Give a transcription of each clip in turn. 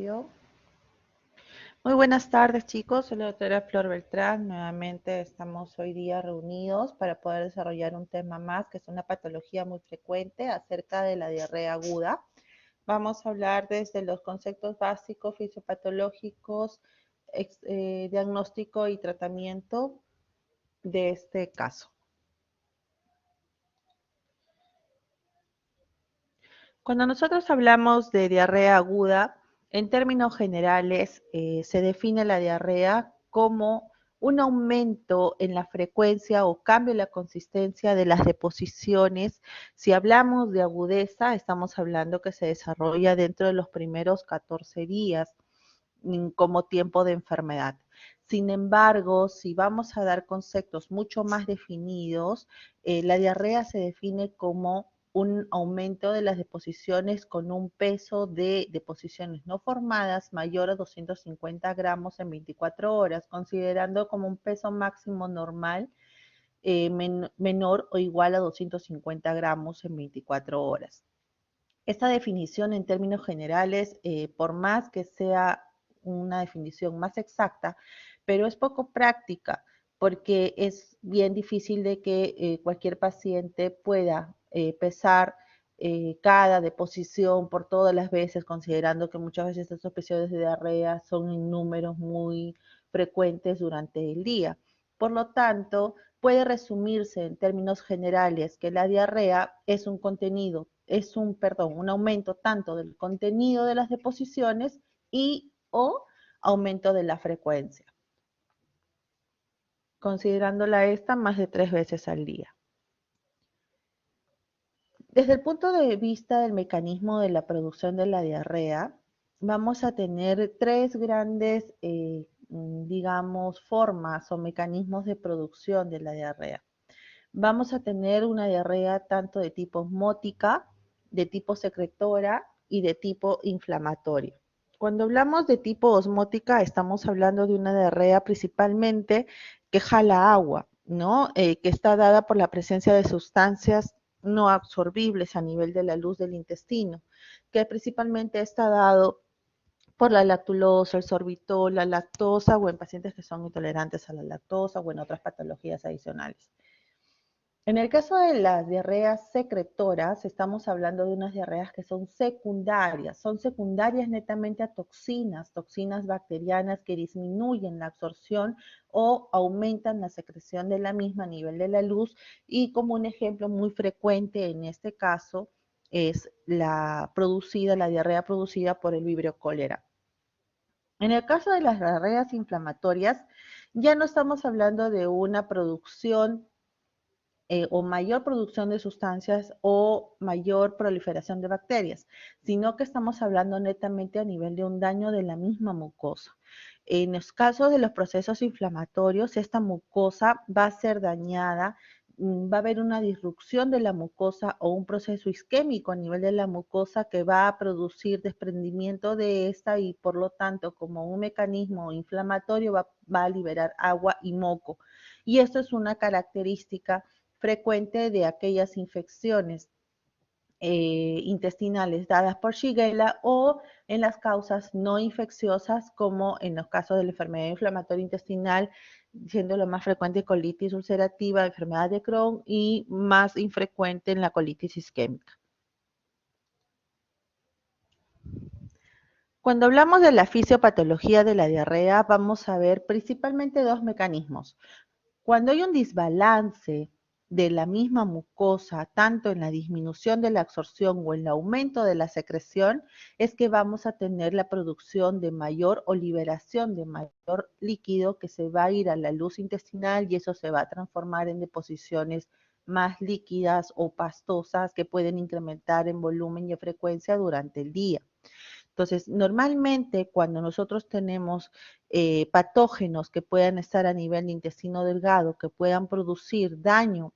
inicio. Muy buenas tardes, chicos. Soy la doctora Flor Beltrán. Nuevamente estamos hoy día reunidos para poder desarrollar un tema más, que es una patología muy frecuente acerca de la diarrea aguda. Vamos a hablar desde los conceptos básicos fisiopatológicos, diagnóstico y tratamiento de este caso. Cuando nosotros hablamos de diarrea aguda, en términos generales, se define la diarrea como un aumento en la frecuencia o cambio en la consistencia de las deposiciones. Si hablamos de agudeza, estamos hablando que se desarrolla dentro de los primeros 14 días como tiempo de enfermedad. Sin embargo, si vamos a dar conceptos mucho más definidos, la diarrea se define como un aumento de las deposiciones con un peso de deposiciones no formadas mayor a 250 gramos en 24 horas, considerando como un peso máximo normal menor o igual a 250 gramos en 24 horas. Esta definición en términos generales, por más que sea una definición más exacta, pero es poco práctica porque es bien difícil de que cualquier paciente pueda pesar cada deposición por todas las veces, considerando que muchas veces estos episodios de diarrea son en números muy frecuentes durante el día. Por lo tanto, puede resumirse en términos generales que la diarrea es un un aumento tanto del contenido de las deposiciones y o aumento de la frecuencia, considerándola esta más de 3 veces al día. Desde el punto de vista del mecanismo de la producción de la diarrea, vamos a tener tres grandes, digamos, formas o mecanismos de producción de la diarrea. Vamos a tener una diarrea tanto de tipo osmótica, de tipo secretora y de tipo inflamatorio. Cuando hablamos de tipo osmótica, estamos hablando de una diarrea principalmente que jala agua, ¿no? Que está dada por la presencia de sustancias no absorbibles a nivel de la luz del intestino, que principalmente está dado por la lactulosa, el sorbitol, la lactosa o en pacientes que son intolerantes a la lactosa o en otras patologías adicionales. En el caso de las diarreas secretoras, estamos hablando de unas diarreas que son secundarias netamente a toxinas bacterianas que disminuyen la absorción o aumentan la secreción de la misma a nivel de la luz, y como un ejemplo muy frecuente en este caso es la diarrea producida por el Vibrio cólera. En el caso de las diarreas inflamatorias, ya no estamos hablando de una producción o mayor producción de sustancias o mayor proliferación de bacterias, sino que estamos hablando netamente a nivel de un daño de la misma mucosa. En los casos de los procesos inflamatorios, esta mucosa va a ser dañada, va a haber una disrupción de la mucosa o un proceso isquémico a nivel de la mucosa que va a producir desprendimiento de esta y por lo tanto como un mecanismo inflamatorio va a liberar agua y moco. Y esto es una característica frecuente de aquellas infecciones intestinales dadas por Shigella o en las causas no infecciosas como en los casos de la enfermedad inflamatoria intestinal, siendo lo más frecuente colitis ulcerativa, enfermedad de Crohn y más infrecuente en la colitis isquémica. Cuando hablamos de la fisiopatología de la diarrea, vamos a ver principalmente dos mecanismos. Cuando hay un desbalance de la misma mucosa, tanto en la disminución de la absorción o en el aumento de la secreción, es que vamos a tener la producción de mayor o liberación de mayor líquido que se va a ir a la luz intestinal y eso se va a transformar en deposiciones más líquidas o pastosas que pueden incrementar en volumen y frecuencia durante el día. Entonces, normalmente cuando nosotros tenemos patógenos que puedan estar a nivel de intestino delgado, que puedan producir daño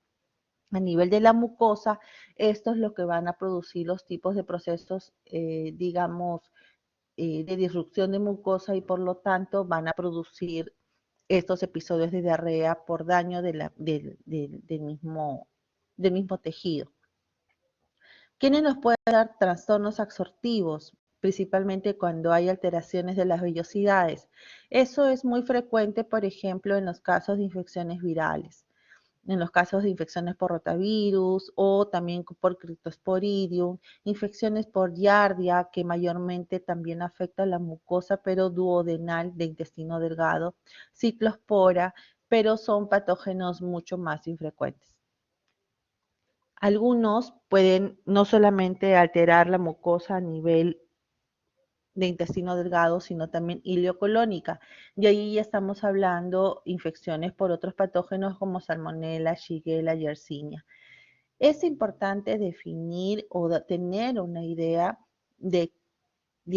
a nivel de la mucosa, esto es lo que van a producir los tipos de procesos, digamos, de disrupción de mucosa y por lo tanto van a producir estos episodios de diarrea por daño del mismo tejido. ¿Quiénes nos pueden dar trastornos absortivos? principalmente cuando hay alteraciones de las vellosidades. Eso es muy frecuente, por ejemplo, en los casos de infecciones virales, en los casos de infecciones por rotavirus o también por Cryptosporidium, infecciones por Giardia, que mayormente también afecta la mucosa pero duodenal de intestino delgado, Ciclospora, pero son patógenos mucho más infrecuentes. Algunos pueden no solamente alterar la mucosa a nivel de intestino delgado, sino también ileocolónica. Y ahí ya estamos hablando infecciones por otros patógenos como Salmonella, Shigella, Yersinia. Es importante definir o tener una idea de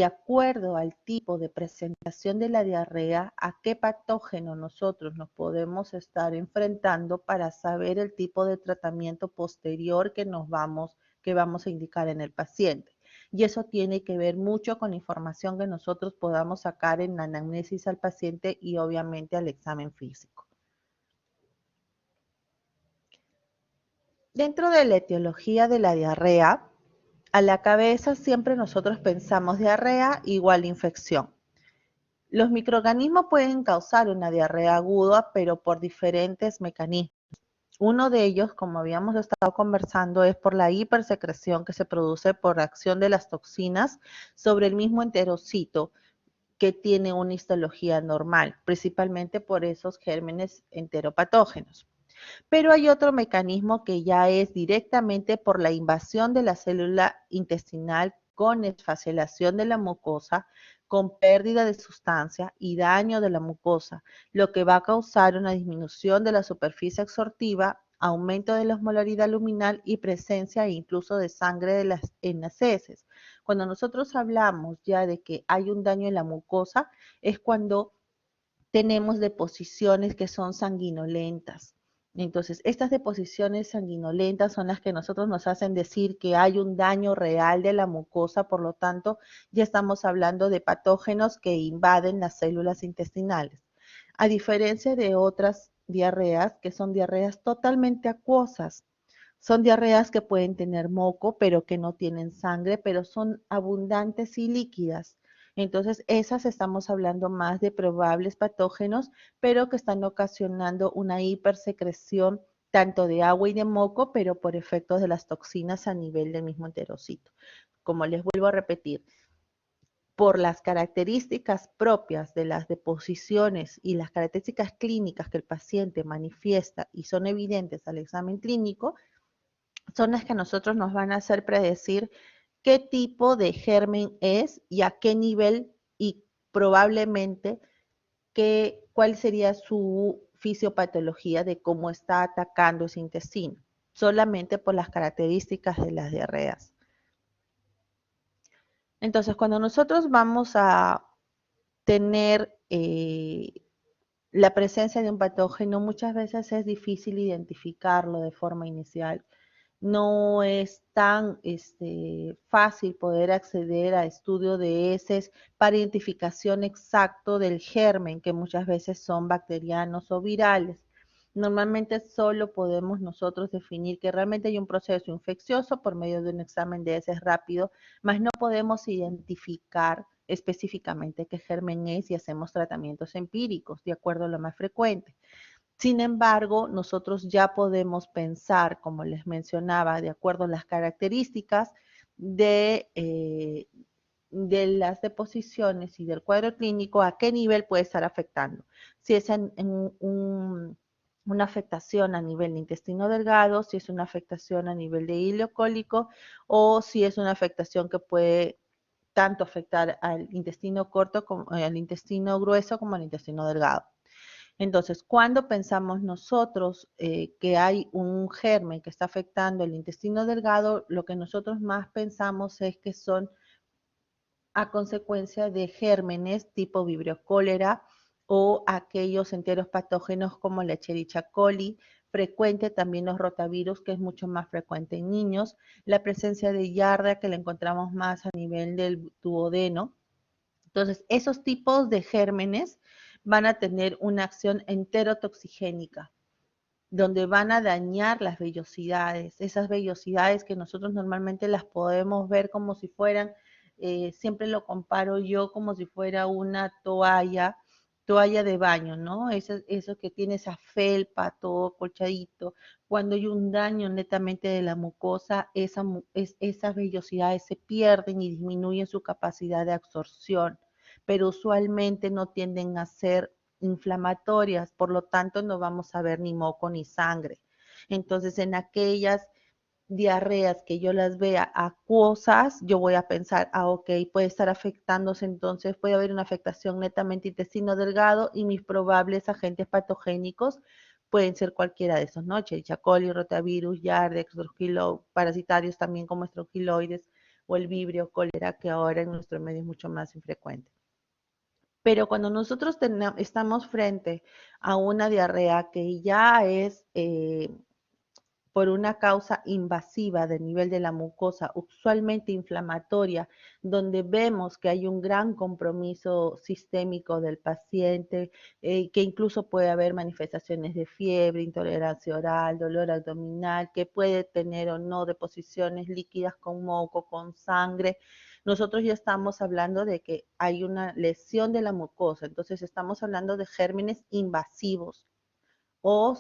acuerdo al tipo de presentación de la diarrea, a qué patógeno nosotros nos podemos estar enfrentando para saber el tipo de tratamiento posterior que vamos a indicar en el paciente. Y eso tiene que ver mucho con la información que nosotros podamos sacar en la anamnesis al paciente y obviamente al examen físico. Dentro de la etiología de la diarrea, a la cabeza siempre nosotros pensamos diarrea igual infección. Los microorganismos pueden causar una diarrea aguda, pero por diferentes mecanismos. Uno de ellos, como habíamos estado conversando, es por la hipersecreción que se produce por acción de las toxinas sobre el mismo enterocito que tiene una histología normal, principalmente por esos gérmenes enteropatógenos. Pero hay otro mecanismo que ya es directamente por la invasión de la célula intestinal con esfacelación de la mucosa, con pérdida de sustancia y daño de la mucosa, lo que va a causar una disminución de la superficie absortiva, aumento de la osmolaridad luminal y presencia incluso de sangre en las heces. Cuando nosotros hablamos ya de que hay un daño en la mucosa, es cuando tenemos deposiciones que son sanguinolentas. Entonces, estas deposiciones sanguinolentas son las que nosotros nos hacen decir que hay un daño real de la mucosa, por lo tanto, ya estamos hablando de patógenos que invaden las células intestinales. A diferencia de otras diarreas, que son diarreas totalmente acuosas, son diarreas que pueden tener moco, pero que no tienen sangre, pero son abundantes y líquidas. Entonces, esas estamos hablando más de probables patógenos, pero que están ocasionando una hipersecreción tanto de agua y de moco, pero por efectos de las toxinas a nivel del mismo enterocito. Como les vuelvo a repetir, por las características propias de las deposiciones y las características clínicas que el paciente manifiesta y son evidentes al examen clínico, son las que a nosotros nos van a hacer predecir qué tipo de germen es y a qué nivel y probablemente cuál sería su fisiopatología de cómo está atacando ese intestino, solamente por las características de las diarreas. Entonces, cuando nosotros vamos a tener la presencia de un patógeno, muchas veces es difícil identificarlo de forma inicial. No es tan fácil poder acceder a estudio de heces para identificación exacto del germen, que muchas veces son bacterianos o virales. Normalmente solo podemos nosotros definir que realmente hay un proceso infeccioso por medio de un examen de heces rápido, mas no podemos identificar específicamente qué germen es y hacemos tratamientos empíricos de acuerdo a lo más frecuente. Sin embargo, nosotros ya podemos pensar, como les mencionaba, de acuerdo a las características de las deposiciones y del cuadro clínico, a qué nivel puede estar afectando. Si es una afectación a nivel de intestino delgado, si es una afectación a nivel de hilo cólico o si es una afectación que puede tanto afectar al intestino corto, como, al intestino grueso como al intestino delgado. Entonces, cuando pensamos nosotros que hay un germen que está afectando el intestino delgado, lo que nosotros más pensamos es que son a consecuencia de gérmenes tipo Vibrio cólera o aquellos enteros patógenos como la Escherichia coli, frecuente también los rotavirus, que es mucho más frecuente en niños, la presencia de Giardia, que la encontramos más a nivel del duodeno. Entonces, esos tipos de gérmenes van a tener una acción enterotoxigénica, donde van a dañar las vellosidades, esas vellosidades que nosotros normalmente las podemos ver como si fueran siempre lo comparo yo como si fuera una toalla de baño, ¿no? Eso que tiene esa felpa, todo colchadito. Cuando hay un daño netamente de la mucosa, esas vellosidades se pierden y disminuyen su capacidad de absorción, pero usualmente no tienden a ser inflamatorias, por lo tanto no vamos a ver ni moco ni sangre. Entonces, en aquellas diarreas que yo las vea acuosas, yo voy a pensar, ok, puede estar afectándose, entonces puede haber una afectación netamente intestino delgado y mis probables agentes patogénicos pueden ser cualquiera de esos, ¿no? Escherichia coli, rotavirus, Yardia, parasitarios también como estrogiloides o el vibrio cólera, que ahora en nuestro medio es mucho más infrecuente. Pero cuando nosotros estamos frente a una diarrea que ya es por una causa invasiva del nivel de la mucosa, usualmente inflamatoria, donde vemos que hay un gran compromiso sistémico del paciente, que incluso puede haber manifestaciones de fiebre, intolerancia oral, dolor abdominal, que puede tener o no deposiciones líquidas con moco, con sangre. Nosotros ya estamos hablando de que hay una lesión de la mucosa, entonces estamos hablando de gérmenes invasivos o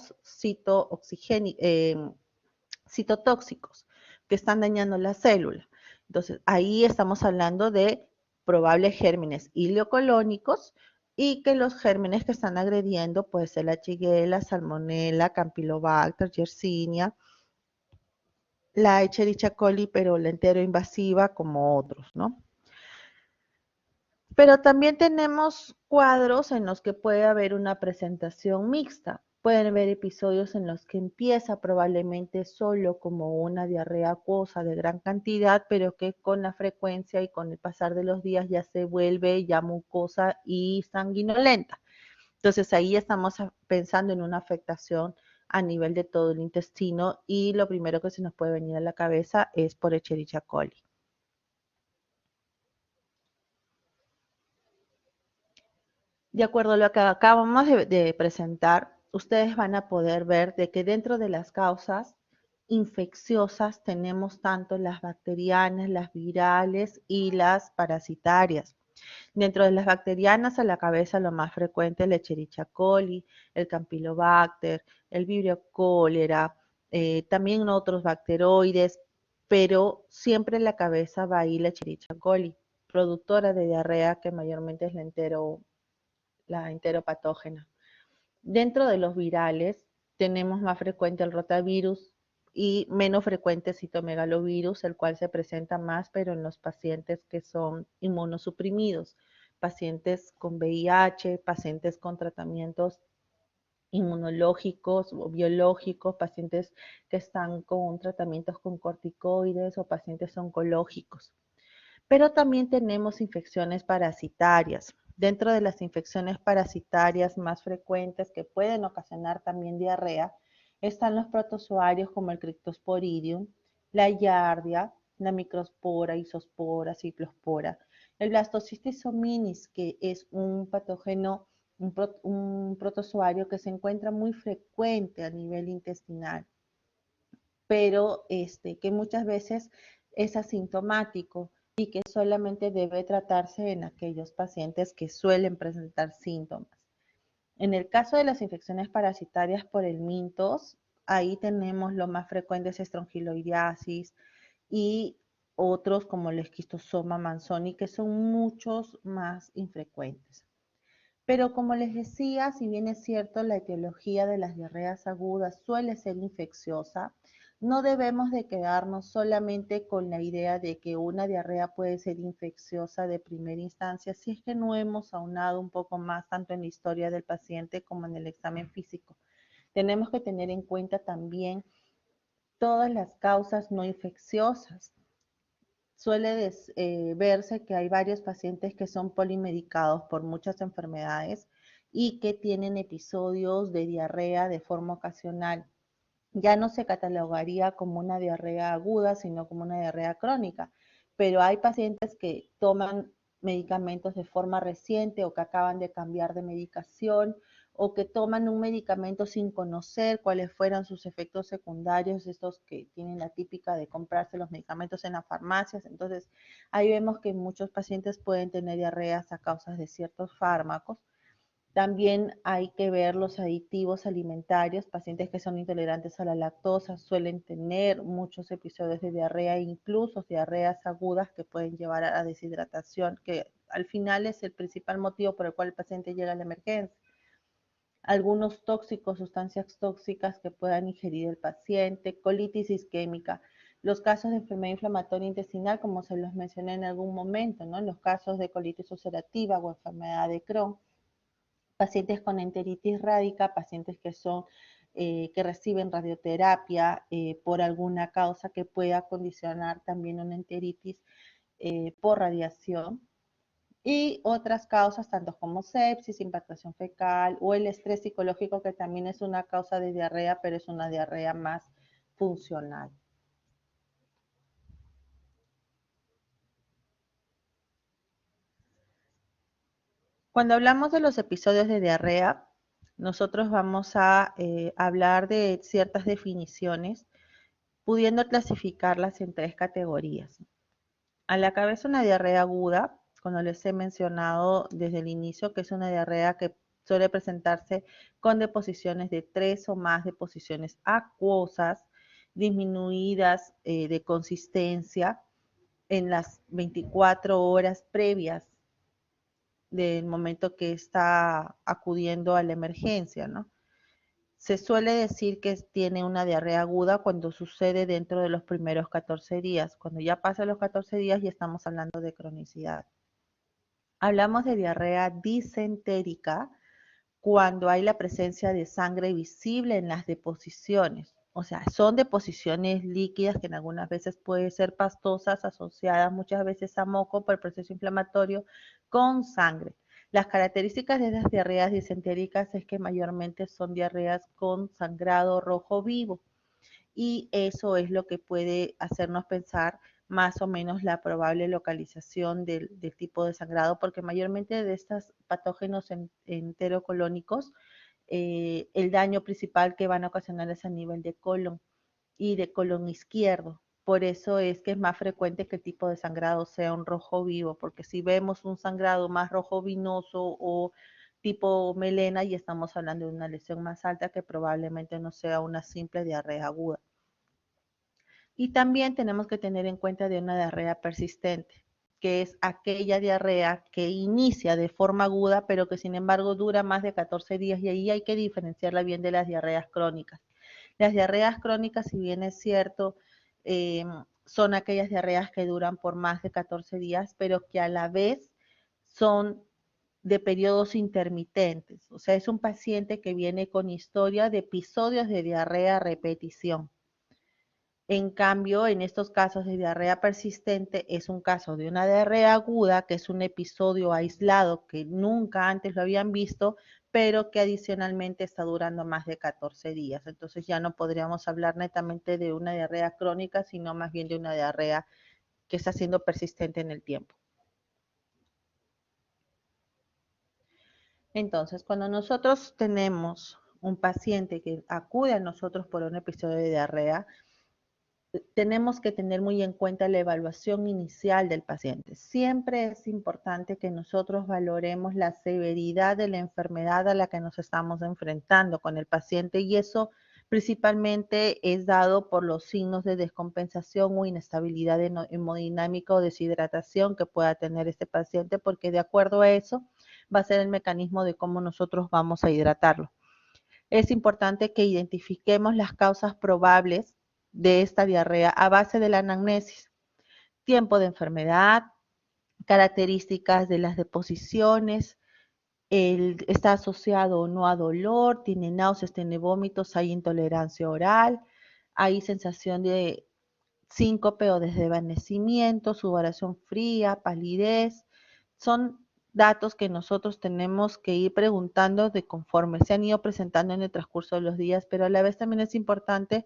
citotóxicos que están dañando la célula. Entonces, ahí estamos hablando de probables gérmenes ileocolónicos y que los gérmenes que están agrediendo puede ser la Shigella, Salmonella, Campylobacter, Yersinia, la Escherichia coli, pero la enteroinvasiva como otros, ¿no? Pero también tenemos cuadros en los que puede haber una presentación mixta. Pueden haber episodios en los que empieza probablemente solo como una diarrea acuosa de gran cantidad, pero que con la frecuencia y con el pasar de los días ya se vuelve ya mucosa y sanguinolenta. Entonces ahí estamos pensando en una afectación a nivel de todo el intestino y lo primero que se nos puede venir a la cabeza es por Escherichia coli. De acuerdo a lo que acabamos de presentar, ustedes van a poder ver de que dentro de las causas infecciosas tenemos tanto las bacterianas, las virales y las parasitarias. Dentro de las bacterianas a la cabeza lo más frecuente es la Escherichia coli, el Campylobacter, el Vibrio cólera, también otros bacteroides, pero siempre en la cabeza va ahí la Escherichia coli, productora de diarrea que mayormente es la enteropatógena. Dentro de los virales tenemos más frecuente el rotavirus y menos frecuente el citomegalovirus, el cual se presenta más, pero en los pacientes que son inmunosuprimidos, pacientes con VIH, pacientes con tratamientos inmunológicos o biológicos, pacientes que están con tratamientos con corticoides o pacientes oncológicos. Pero también tenemos infecciones parasitarias. Dentro de las infecciones parasitarias más frecuentes que pueden ocasionar también diarrea, están los protozoarios como el Cryptosporidium, la Yardia, la microspora, isospora, ciclospora, el Blastocystis hominis, que es un patógeno, un protozoario que se encuentra muy frecuente a nivel intestinal, pero que muchas veces es asintomático y que solamente debe tratarse en aquellos pacientes que suelen presentar síntomas. En el caso de las infecciones parasitarias por el mintos, ahí tenemos lo más frecuente es estrongiloidiasis y otros como el esquistosoma manzoni, que son muchos más infrecuentes. Pero como les decía, si bien es cierto la etiología de las diarreas agudas suele ser infecciosa, no debemos de quedarnos solamente con la idea de que una diarrea puede ser infecciosa de primera instancia si es que no hemos aunado un poco más tanto en la historia del paciente como en el examen físico. Tenemos que tener en cuenta también todas las causas no infecciosas. Suele verse que hay varios pacientes que son polimedicados por muchas enfermedades y que tienen episodios de diarrea de forma ocasional. Ya no se catalogaría como una diarrea aguda, sino como una diarrea crónica, pero hay pacientes que toman medicamentos de forma reciente o que acaban de cambiar de medicación o que toman un medicamento sin conocer cuáles fueran sus efectos secundarios, estos que tienen la típica de comprarse los medicamentos en las farmacias. Entonces, ahí vemos que muchos pacientes pueden tener diarreas a causa de ciertos fármacos. También hay que ver los aditivos alimentarios. Pacientes que son intolerantes a la lactosa suelen tener muchos episodios de diarrea, incluso diarreas agudas que pueden llevar a la deshidratación, que al final es el principal motivo por el cual el paciente llega a la emergencia. Algunos tóxicos, sustancias tóxicas que puedan ingerir el paciente, colitis isquémica, los casos de enfermedad inflamatoria intestinal, como se los mencioné en algún momento, ¿no? Los casos de colitis ulcerativa o enfermedad de Crohn, pacientes con enteritis rádica, pacientes que reciben radioterapia por alguna causa que pueda condicionar también una enteritis por radiación, y otras causas, tanto como sepsis, impactación fecal o el estrés psicológico, que también es una causa de diarrea, pero es una diarrea más funcional. Cuando hablamos de los episodios de diarrea, nosotros vamos a hablar de ciertas definiciones, pudiendo clasificarlas en tres categorías. A la cabeza una diarrea aguda, como les he mencionado desde el inicio, que es una diarrea que suele presentarse con deposiciones de 3 o más deposiciones acuosas, disminuidas de consistencia en las 24 horas previas del momento que está acudiendo a la emergencia, ¿no? Se suele decir que tiene una diarrea aguda cuando sucede dentro de los primeros 14 días. Cuando ya pasan los 14 días ya estamos hablando de cronicidad. Hablamos de diarrea disentérica cuando hay la presencia de sangre visible en las deposiciones. O sea, son deposiciones líquidas que en algunas veces pueden ser pastosas, asociadas muchas veces a moco por el proceso inflamatorio con sangre. Las características de las diarreas disentéricas es que mayormente son diarreas con sangrado rojo vivo, y eso es lo que puede hacernos pensar más o menos la probable localización del tipo de sangrado, porque mayormente de estos patógenos enterocolónicos, el daño principal que van a ocasionar es a nivel de colon y de colon izquierdo. Por eso es que es más frecuente que el tipo de sangrado sea un rojo vivo, porque si vemos un sangrado más rojo vinoso o tipo melena, y estamos hablando de una lesión más alta que probablemente no sea una simple diarrea aguda. Y también tenemos que tener en cuenta de una diarrea persistente, que es aquella diarrea que inicia de forma aguda, pero que sin embargo dura más de 14 días, y ahí hay que diferenciarla bien de las diarreas crónicas. Las diarreas crónicas, si bien es cierto, eh, son aquellas diarreas que duran por más de 14 días, pero que a la vez son de periodos intermitentes. O sea, es un paciente que viene con historia de episodios de diarrea a repetición. En cambio, en estos casos de diarrea persistente, es un caso de una diarrea aguda, que es un episodio aislado que nunca antes lo habían visto, pero que adicionalmente está durando más de 14 días. Entonces ya no podríamos hablar netamente de una diarrea crónica, sino más bien de una diarrea que está siendo persistente en el tiempo. Entonces, cuando nosotros tenemos un paciente que acude a nosotros por un episodio de diarrea, tenemos que tener muy en cuenta la evaluación inicial del paciente. Siempre es importante que nosotros valoremos la severidad de la enfermedad a la que nos estamos enfrentando con el paciente, y eso principalmente es dado por los signos de descompensación o inestabilidad hemodinámica o deshidratación que pueda tener este paciente, porque de acuerdo a eso va a ser el mecanismo de cómo nosotros vamos a hidratarlo. Es importante que identifiquemos las causas probables de esta diarrea a base de la anamnesis, tiempo de enfermedad, características de las deposiciones, está asociado o no a dolor, tiene náuseas, tiene vómitos, hay intolerancia oral, hay sensación de síncope o desvanecimiento, sudoración fría, palidez. Son datos que nosotros tenemos que ir preguntando de conforme se han ido presentando en el transcurso de los días, pero a la vez también es importante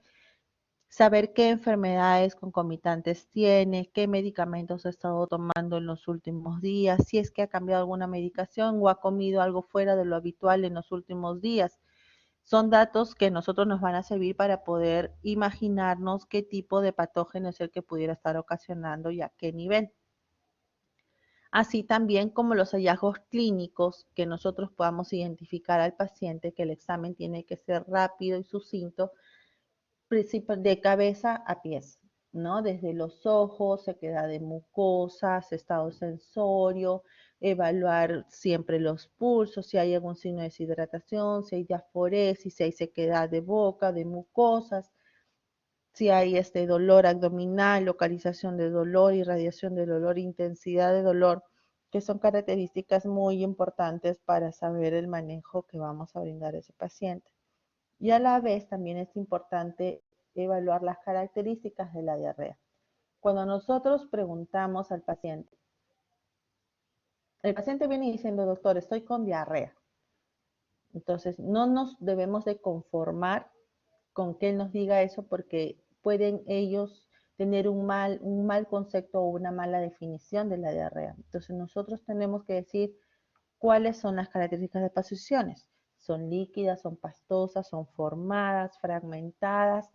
saber qué enfermedades concomitantes tiene, qué medicamentos ha estado tomando en los últimos días, si es que ha cambiado alguna medicación o ha comido algo fuera de lo habitual en los últimos días. Son datos que a nosotros nos van a servir para poder imaginarnos qué tipo de patógeno es el que pudiera estar ocasionando y a qué nivel. Así también como los hallazgos clínicos que nosotros podamos identificar al paciente, que el examen tiene que ser rápido y sucinto, de cabeza a pies, ¿no? Desde los ojos, sequedad de mucosas, estado sensorio, evaluar siempre los pulsos, si hay algún signo de deshidratación, si hay diaforesis, si hay sequedad de boca, de mucosas, si hay este dolor abdominal, localización de dolor, irradiación de dolor, intensidad de dolor, que son características muy importantes para saber el manejo que vamos a brindar a ese paciente. Y a la vez también es importante evaluar las características de la diarrea. Cuando nosotros preguntamos al paciente, el paciente viene diciendo, doctor, estoy con diarrea. Entonces, no nos debemos de conformar con que él nos diga eso porque pueden ellos tener un mal concepto o una mala definición de la diarrea. Entonces, nosotros tenemos que decir cuáles son las características de posiciones. Son líquidas, son pastosas, son formadas, fragmentadas.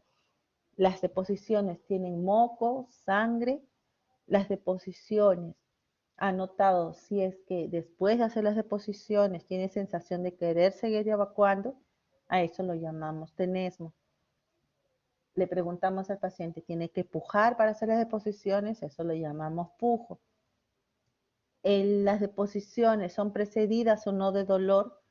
Las deposiciones tienen moco, sangre. Las deposiciones, ha notado si es que después de hacer las deposiciones tiene sensación de querer seguir evacuando, a eso lo llamamos tenesmo. Le preguntamos al paciente, ¿tiene que pujar para hacer las deposiciones? Eso lo llamamos pujo. Las deposiciones son precedidas o no de dolor.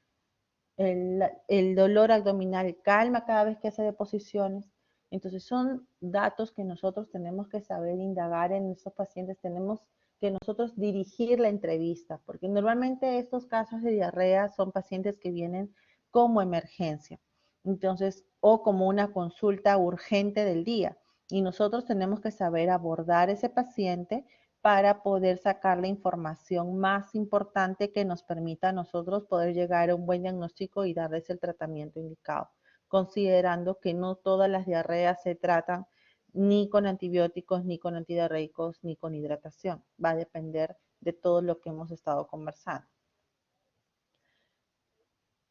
El dolor abdominal calma cada vez que hace deposiciones. Entonces son datos que nosotros tenemos que saber indagar en estos pacientes. Tenemos que nosotros dirigir la entrevista, porque normalmente estos casos de diarrea son pacientes que vienen como emergencia. Entonces, o como una consulta urgente del día. Y nosotros tenemos que saber abordar ese paciente para poder sacar la información más importante que nos permita a nosotros poder llegar a un buen diagnóstico y darles el tratamiento indicado, considerando que no todas las diarreas se tratan ni con antibióticos, ni con antidiarreicos, ni con hidratación. Va a depender de todo lo que hemos estado conversando.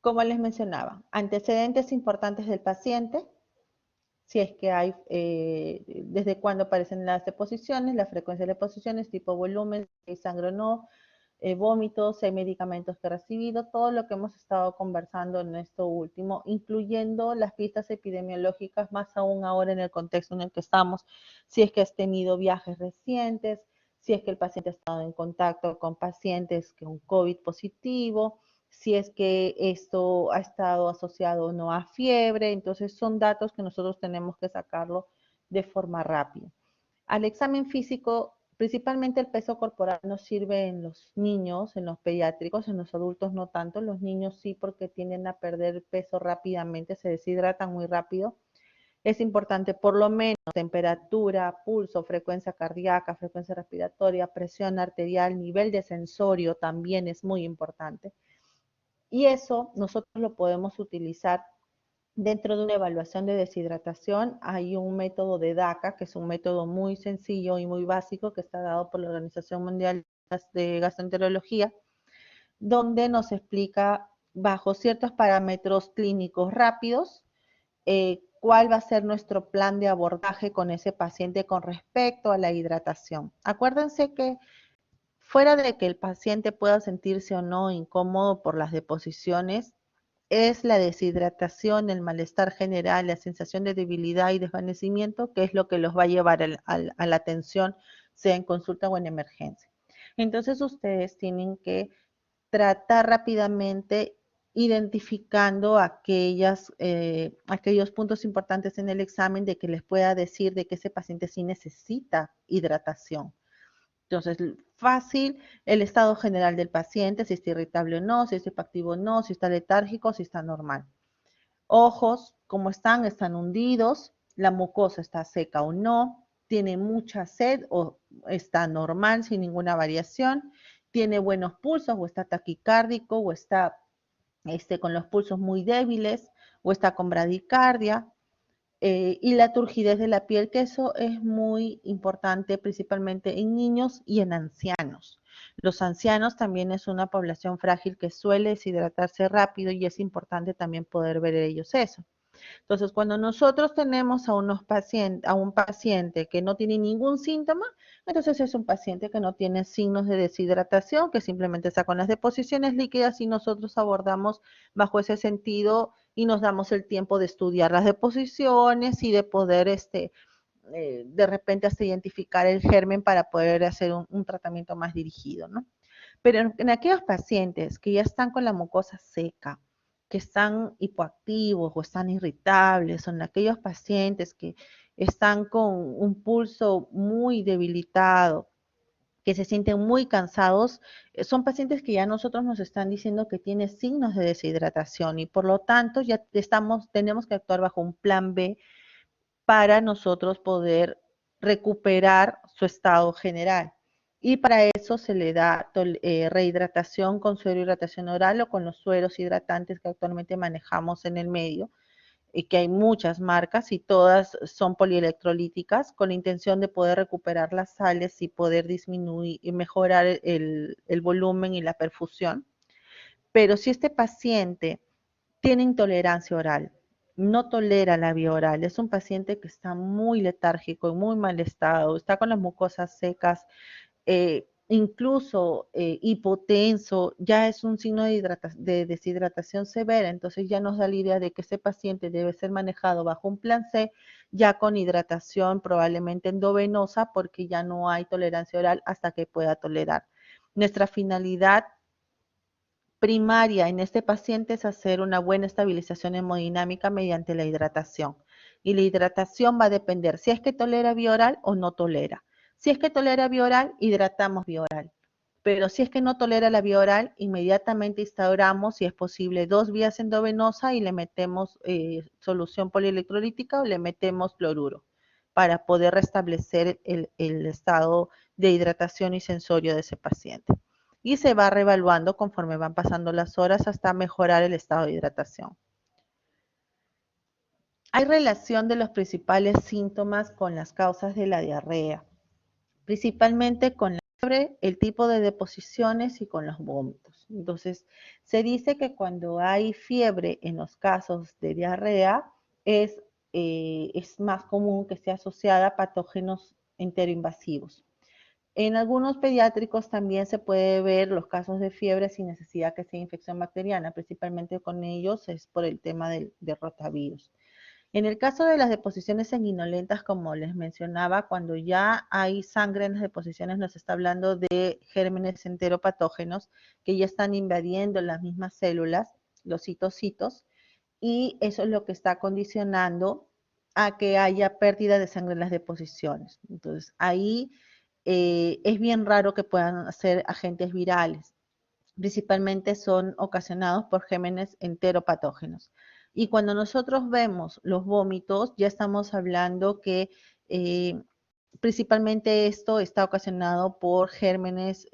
Como les mencionaba, antecedentes importantes del paciente, si es que hay, desde cuándo aparecen las deposiciones, la frecuencia de deposiciones, tipo volumen, si hay sangre o no, vómitos, si hay medicamentos que ha recibido, todo lo que hemos estado conversando en esto último, incluyendo las pistas epidemiológicas, más aún ahora en el contexto en el que estamos, si es que has tenido viajes recientes, si es que el paciente ha estado en contacto con pacientes con COVID positivo, si es que esto ha estado asociado o no a fiebre. Entonces son datos que nosotros tenemos que sacarlo de forma rápida. Al examen físico, principalmente el peso corporal nos sirve en los niños, en los pediátricos, en los adultos no tanto. Los niños sí, porque tienden a perder peso rápidamente, se deshidratan muy rápido. Es importante por lo menos temperatura, pulso, frecuencia cardíaca, frecuencia respiratoria, presión arterial, nivel de sensorio también es muy importante. Y eso nosotros lo podemos utilizar dentro de una evaluación de deshidratación. Hay un método de DACA, que es un método muy sencillo y muy básico que está dado por la Organización Mundial de Gastroenterología, donde nos explica bajo ciertos parámetros clínicos rápidos cuál va a ser nuestro plan de abordaje con ese paciente con respecto a la hidratación. Acuérdense que fuera de que el paciente pueda sentirse o no incómodo por las deposiciones, es la deshidratación, el malestar general, la sensación de debilidad y desvanecimiento, que es lo que los va a llevar a la atención, sea en consulta o en emergencia. Entonces ustedes tienen que tratar rápidamente identificando aquellos puntos importantes en el examen de que les pueda decir de que ese paciente sí necesita hidratación. Entonces, fácil, el estado general del paciente, si está irritable o no, si está hiperactivo o no, si está letárgico, si está normal. Ojos, ¿cómo están? Están hundidos, la mucosa está seca o no, tiene mucha sed o está normal sin ninguna variación, tiene buenos pulsos o está taquicárdico o está con los pulsos muy débiles o está con bradicardia, y la turgidez de la piel, que eso es muy importante principalmente en niños y en ancianos. Los ancianos también es una población frágil que suele deshidratarse rápido y es importante también poder ver ellos eso. Entonces, cuando nosotros tenemos a un paciente que no tiene ningún síntoma, entonces es un paciente que no tiene signos de deshidratación, que simplemente está con las deposiciones líquidas y nosotros abordamos bajo ese sentido y nos damos el tiempo de estudiar las deposiciones y de poder de repente hasta identificar el germen para poder hacer un tratamiento más dirigido, ¿no? Pero en aquellos pacientes que ya están con la mucosa seca, que están hipoactivos o están irritables, son aquellos pacientes que están con un pulso muy debilitado, que se sienten muy cansados, son pacientes que ya nosotros nos están diciendo que tienen signos de deshidratación y por lo tanto ya tenemos que actuar bajo un plan B para nosotros poder recuperar su estado general. Y para eso se le da rehidratación con suero hidratación oral o con los sueros hidratantes que actualmente manejamos en el medio, y que hay muchas marcas y todas son polielectrolíticas con la intención de poder recuperar las sales y poder disminuir y mejorar el volumen y la perfusión. Pero si este paciente tiene intolerancia oral, no tolera la vía oral, es un paciente que está muy letárgico, en muy mal estado, está con las mucosas secas, incluso hipotenso, ya es un signo de deshidratación severa, entonces ya nos da la idea de que ese paciente debe ser manejado bajo un plan C, ya con hidratación probablemente endovenosa, porque ya no hay tolerancia oral hasta que pueda tolerar. Nuestra finalidad primaria en este paciente es hacer una buena estabilización hemodinámica mediante la hidratación. Y la hidratación va a depender si es que tolera vía oral o no tolera. Si es que tolera vía oral, hidratamos vía oral. Pero si es que no tolera la vía oral, inmediatamente instauramos, si es posible, 2 vías endovenosa y le metemos solución polielectrolítica o le metemos cloruro para poder restablecer el estado de hidratación y sensorio de ese paciente y se va reevaluando conforme van pasando las horas hasta mejorar el estado de hidratación. Hay relación de los principales síntomas con las causas de la diarrea, principalmente con la fiebre, el tipo de deposiciones y con los vómitos. Entonces, se dice que cuando hay fiebre en los casos de diarrea es más común que esté asociada a patógenos enteroinvasivos. En algunos pediátricos también se puede ver los casos de fiebre sin necesidad que sea infección bacteriana, principalmente con ellos es por el tema de rotavirus. En el caso de las deposiciones sanguinolentas, como les mencionaba, cuando ya hay sangre en las deposiciones, nos está hablando de gérmenes enteropatógenos que ya están invadiendo las mismas células, los citocitos, y eso es lo que está condicionando a que haya pérdida de sangre en las deposiciones. Entonces, ahí es bien raro que puedan ser agentes virales. Principalmente son ocasionados por gérmenes enteropatógenos. Y cuando nosotros vemos los vómitos, ya estamos hablando que eh, principalmente esto está ocasionado por gérmenes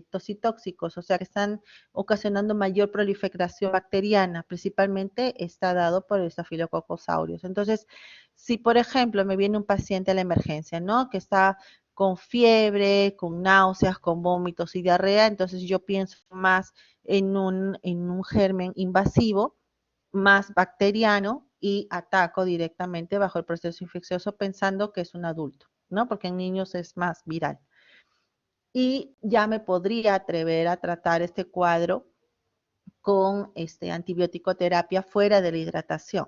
tocitóxicos, o sea que están ocasionando mayor proliferación bacteriana, principalmente está dado por el Staphylococcus aureus. Entonces, si por ejemplo me viene un paciente a la emergencia, ¿no? Que está con fiebre, con náuseas, con vómitos y diarrea, entonces yo pienso más en un germen invasivo, más bacteriano y ataco directamente bajo el proceso infeccioso pensando que es un adulto, ¿no? Porque en niños es más viral. Y ya me podría atrever a tratar este cuadro con antibiótico terapia fuera de la hidratación.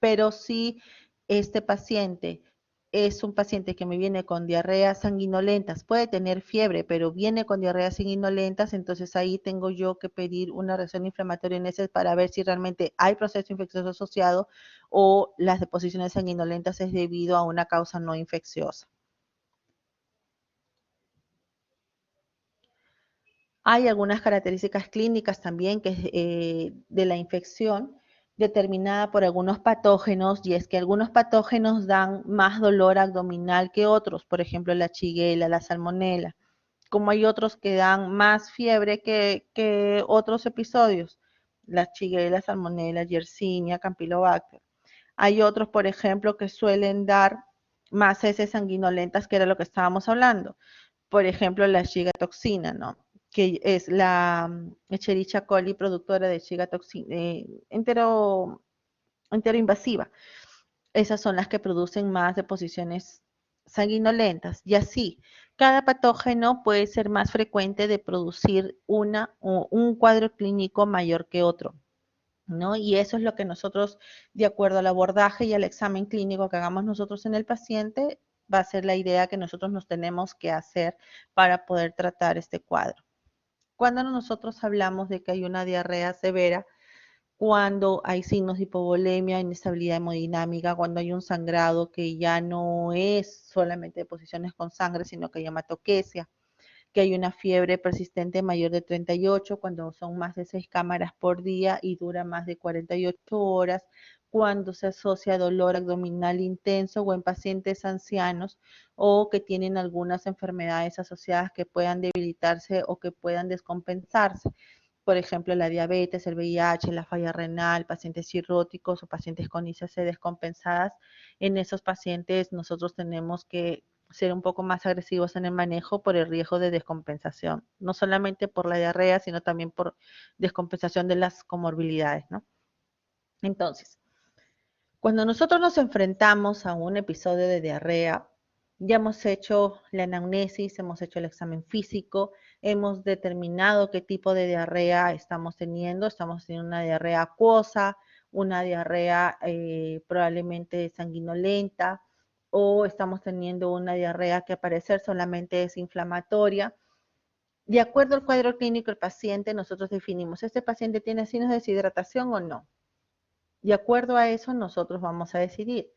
Pero si este paciente es un paciente que me viene con diarreas sanguinolentas, puede tener fiebre, pero viene con diarreas sanguinolentas, entonces ahí tengo yo que pedir una reacción inflamatoria en ese para ver si realmente hay proceso infeccioso asociado o las deposiciones sanguinolentas es debido a una causa no infecciosa. Hay algunas características clínicas también que de la infección determinada por algunos patógenos y es que algunos patógenos dan más dolor abdominal que otros, por ejemplo la shigella, la salmonela, como hay otros que dan más fiebre que otros episodios, la shigella, salmonella, yersinia, campylobacter. Hay otros, por ejemplo, que suelen dar más heces sanguinolentas, que era lo que estábamos hablando. Por ejemplo, la Shiga toxina, ¿no? Que es la Escherichia coli productora de Shiga toxina enteroinvasiva. Esas son las que producen más deposiciones sanguinolentas. Y así, cada patógeno puede ser más frecuente de producir un cuadro clínico mayor que otro, ¿no? Y eso es lo que nosotros, de acuerdo al abordaje y al examen clínico que hagamos nosotros en el paciente, va a ser la idea que nosotros nos tenemos que hacer para poder tratar este cuadro. Cuando nosotros hablamos de que hay una diarrea severa, cuando hay signos de hipovolemia, inestabilidad hemodinámica, cuando hay un sangrado que ya no es solamente de posiciones con sangre, sino que hay hematoquesia, que hay una fiebre persistente mayor de 38, cuando son más de 6 cámaras por día y dura más de 48 horas, cuando se asocia dolor abdominal intenso o en pacientes ancianos o que tienen algunas enfermedades asociadas que puedan debilitarse o que puedan descompensarse. Por ejemplo, la diabetes, el VIH, la falla renal, pacientes cirróticos o pacientes con ICC descompensadas. En esos pacientes nosotros tenemos que ser un poco más agresivos en el manejo por el riesgo de descompensación, no solamente por la diarrea, sino también por descompensación de las comorbilidades, ¿no? Entonces, cuando nosotros nos enfrentamos a un episodio de diarrea, ya hemos hecho la anamnesis, hemos hecho el examen físico, hemos determinado qué tipo de diarrea estamos teniendo una diarrea acuosa, una diarrea probablemente sanguinolenta, o estamos teniendo una diarrea que al parecer solamente es inflamatoria. De acuerdo al cuadro clínico del paciente, nosotros definimos, ¿este paciente tiene signos de deshidratación o no? De acuerdo a eso, nosotros vamos a decidir,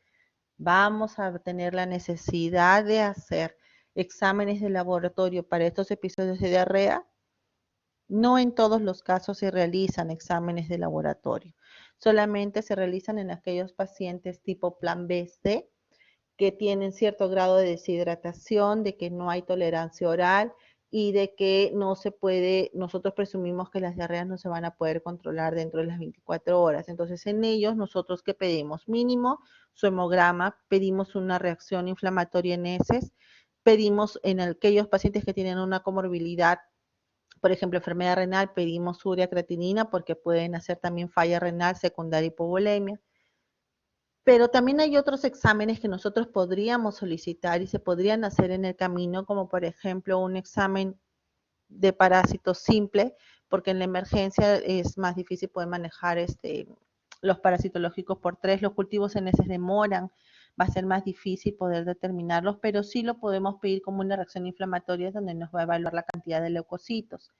vamos a tener la necesidad de hacer exámenes de laboratorio para estos episodios de diarrea. No en todos los casos se realizan exámenes de laboratorio, solamente se realizan en aquellos pacientes tipo plan B-C que tienen cierto grado de deshidratación, de que no hay tolerancia oral y de que no se puede, nosotros presumimos que las diarreas no se van a poder controlar dentro de las 24 horas. Entonces, en ellos, nosotros que pedimos mínimo su hemograma, pedimos una reacción inflamatoria en heces, pedimos en aquellos pacientes que tienen una comorbilidad, por ejemplo, enfermedad renal, pedimos urea creatinina porque pueden hacer también falla renal secundaria hipovolemia. Pero también hay otros exámenes que nosotros podríamos solicitar y se podrían hacer en el camino, como por ejemplo un examen de parásitos simple, porque en la emergencia es más difícil poder manejar los parasitológicos por 3, los cultivos en heces demoran, va a ser más difícil poder determinarlos, pero sí lo podemos pedir como una reacción inflamatoria donde nos va a evaluar la cantidad de leucocitos.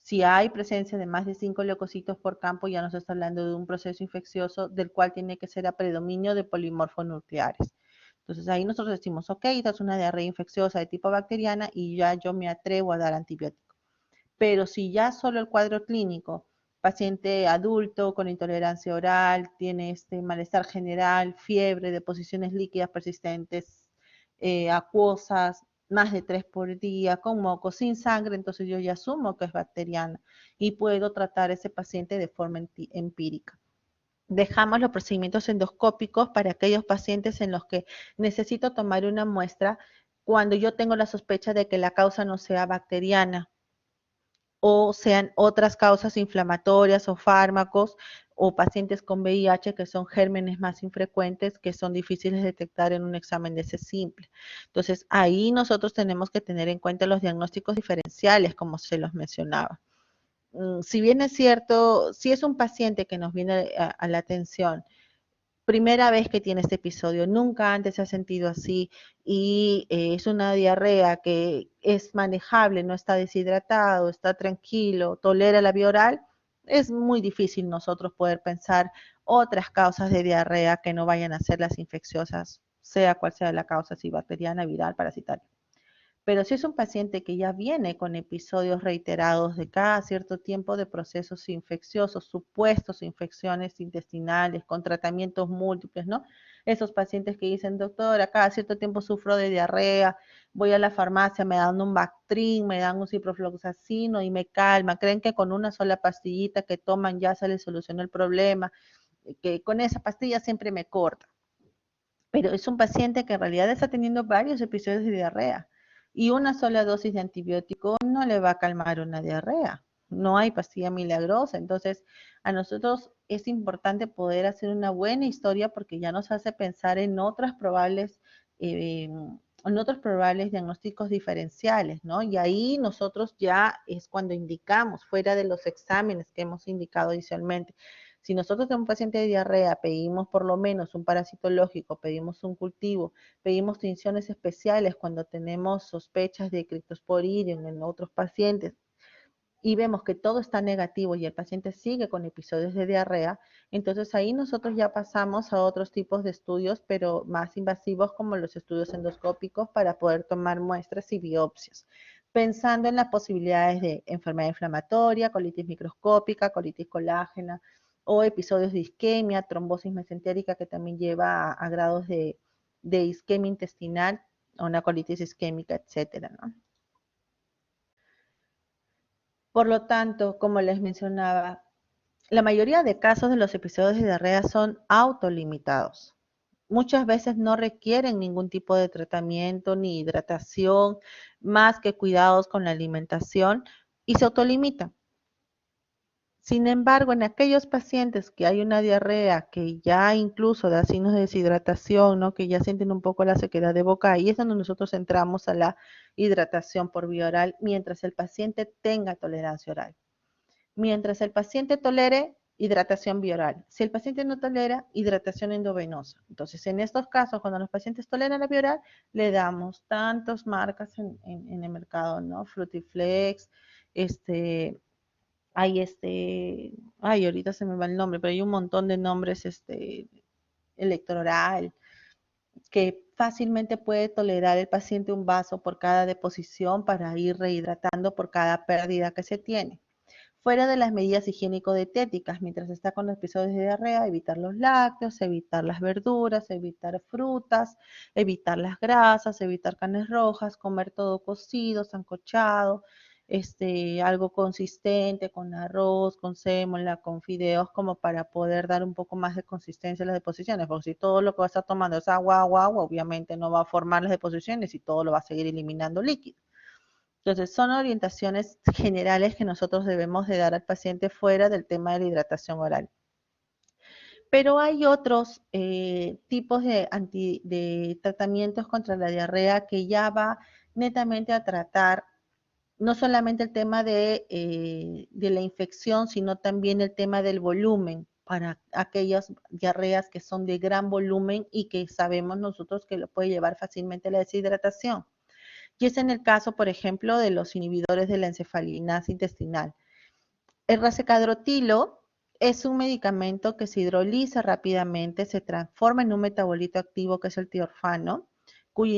Si hay presencia de más de 5 leucocitos por campo, ya nos está hablando de un proceso infeccioso del cual tiene que ser a predominio de polimorfonucleares. Entonces ahí nosotros decimos, ok, esta es una diarrea infecciosa de tipo bacteriana y ya yo me atrevo a dar antibiótico. Pero si ya solo el cuadro clínico, paciente adulto con intolerancia oral, tiene malestar general, fiebre, deposiciones líquidas persistentes, acuosas, más de 3 por día, con moco, sin sangre, entonces yo ya asumo que es bacteriana y puedo tratar a ese paciente de forma empírica. Dejamos los procedimientos endoscópicos para aquellos pacientes en los que necesito tomar una muestra cuando yo tengo la sospecha de que la causa no sea bacteriana o sean otras causas inflamatorias o fármacos o pacientes con VIH que son gérmenes más infrecuentes que son difíciles de detectar en un examen de ese simple. Entonces, ahí nosotros tenemos que tener en cuenta los diagnósticos diferenciales, como se los mencionaba. Si bien es cierto, si es un paciente que nos viene a la atención primera vez que tiene este episodio, nunca antes se ha sentido así y es una diarrea que es manejable, no está deshidratado, está tranquilo, tolera la vía oral, es muy difícil nosotros poder pensar otras causas de diarrea que no vayan a ser las infecciosas, sea cual sea la causa, si bacteriana, viral, parasitaria. Pero si es un paciente que ya viene con episodios reiterados de cada cierto tiempo de procesos infecciosos, supuestos infecciones intestinales, con tratamientos múltiples, ¿no? Esos pacientes que dicen, doctora, cada cierto tiempo sufro de diarrea, voy a la farmacia, me dan un Bactrim, me dan un ciprofloxacino y me calma. Creen que con una sola pastillita que toman ya se les solucionó el problema que con esa pastilla siempre me corta. Pero es un paciente que en realidad está teniendo varios episodios de diarrea y una sola dosis de antibiótico no le va a calmar una diarrea. No hay pastilla milagrosa. Entonces, a nosotros es importante poder hacer una buena historia porque ya nos hace pensar en otros probables diagnósticos diferenciales, ¿no? Y ahí nosotros ya es cuando indicamos, fuera de los exámenes que hemos indicado adicionalmente, si nosotros tenemos un paciente de diarrea, pedimos por lo menos un parasitológico, pedimos un cultivo, pedimos tinciones especiales cuando tenemos sospechas de Cryptosporidium en otros pacientes y vemos que todo está negativo y el paciente sigue con episodios de diarrea, entonces ahí nosotros ya pasamos a otros tipos de estudios, pero más invasivos como los estudios endoscópicos para poder tomar muestras y biopsias, pensando en las posibilidades de enfermedad inflamatoria, colitis microscópica, colitis colágena o episodios de isquemia, trombosis mesentérica que también lleva a grados de isquemia intestinal, a una colitis isquémica, etcétera, ¿no? Por lo tanto, como les mencionaba, la mayoría de casos de los episodios de diarrea son autolimitados. Muchas veces no requieren ningún tipo de tratamiento ni hidratación, más que cuidados con la alimentación y se autolimitan. Sin embargo, en aquellos pacientes que hay una diarrea que ya incluso da signos de deshidratación, ¿no? Que ya sienten un poco la sequedad de boca, ahí es donde nosotros entramos a la hidratación por vía oral mientras el paciente tenga tolerancia oral. Mientras el paciente tolere, hidratación bioral. Si el paciente no tolera, hidratación endovenosa. Entonces, en estos casos, cuando los pacientes toleran la bioral, le damos tantas marcas en el mercado, ¿no? Frutiflex, hay ahorita se me va el nombre, pero hay un montón de nombres, electroral, que fácilmente puede tolerar el paciente un vaso por cada deposición para ir rehidratando por cada pérdida que se tiene. Fuera de las medidas higiénico-dietéticas, mientras está con los episodios de diarrea, evitar los lácteos, evitar las verduras, evitar frutas, evitar las grasas, evitar carnes rojas, comer todo cocido, sancochado, algo consistente, con arroz, con sémola, con fideos, como para poder dar un poco más de consistencia a las deposiciones, porque si todo lo que va a estar tomando es agua, agua, agua, obviamente no va a formar las deposiciones y todo lo va a seguir eliminando líquido. Entonces, son orientaciones generales que nosotros debemos de dar al paciente fuera del tema de la hidratación oral. Pero hay otros tipos de tratamientos contra la diarrea que ya va netamente a tratar no solamente el tema de la infección, sino también el tema del volumen para aquellas diarreas que son de gran volumen y que sabemos nosotros que lo puede llevar fácilmente a la deshidratación. Y es en el caso, por ejemplo, de los inhibidores de la encefalinasa intestinal. El rasecadrotilo es un medicamento que se hidroliza rápidamente, se transforma en un metabolito activo que es el tiorfano, cuyo